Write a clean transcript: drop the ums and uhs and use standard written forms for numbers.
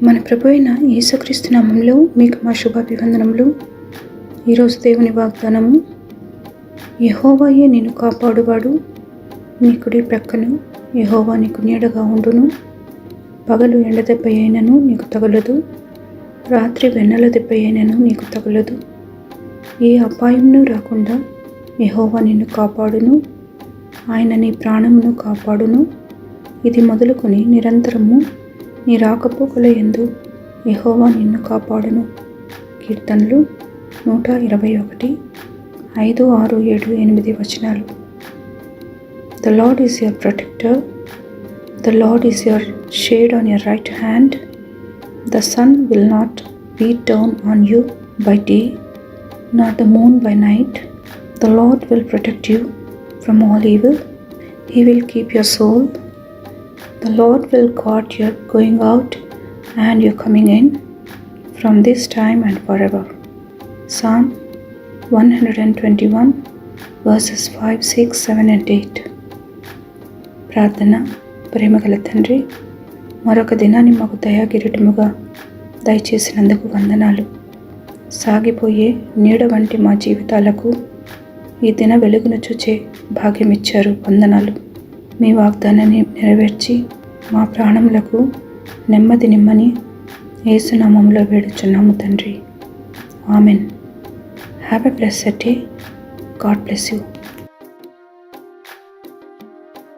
మన ప్రభు అయిన యేసుక్రీస్తు నామములో మీకు మా శుభాభివందనములు. ఈరోజు దేవుని వాగ్దానము, యెహోవాయే నిన్ను కాపాడువాడు, నీ కుడి ప్రక్కను యెహోవా నీకు నీడగా ఉండును. పగలు ఎండ దెబ్బ అయినను నీకు తగలదు, రాత్రి వెన్నెల దెబ్బ అయినను నీకు తగలదు. ఏ అపాయమును రాకుండా యెహోవా నిన్ను కాపాడును. ఆయన నీ ప్రాణమును కాపాడును. ఇది మొదలుకొని నిరంతరము నీ రాకపోకల యందు యెహోవా నిన్ను కాపాడును. కీర్తనలు 121, 5, 6, 7, 8 వచనాలు. The Lord is your protector. The Lord is your shade on your right hand. The sun will not beat down on you by day, nor the moon by night. The Lord will protect you from all evil. He will keep your soul. The Lord will guard your going out and your coming in from this time and forever. Psalm 121 verses 5, 6, 7 and 8. ప్రార్థన. ప్రేమగల తండ్రి, మరొక దినాన్ని మాకు దయాకిరీటముగా దయచేసినందుకు వందనాలు. సాగిపోయే నీడ వంటి మా జీవితాలకు ఈ దిన వెలుగును చూచే భాగ్యమిచ్చారు. వందనాలు. మీ వాగ్దానాన్ని నెరవేర్చి మా ప్రాణములకు నెమ్మది నిమ్మని యేసు నామములో వేడుచున్నాము తండ్రి. Amen. Have a blessed day. God bless you.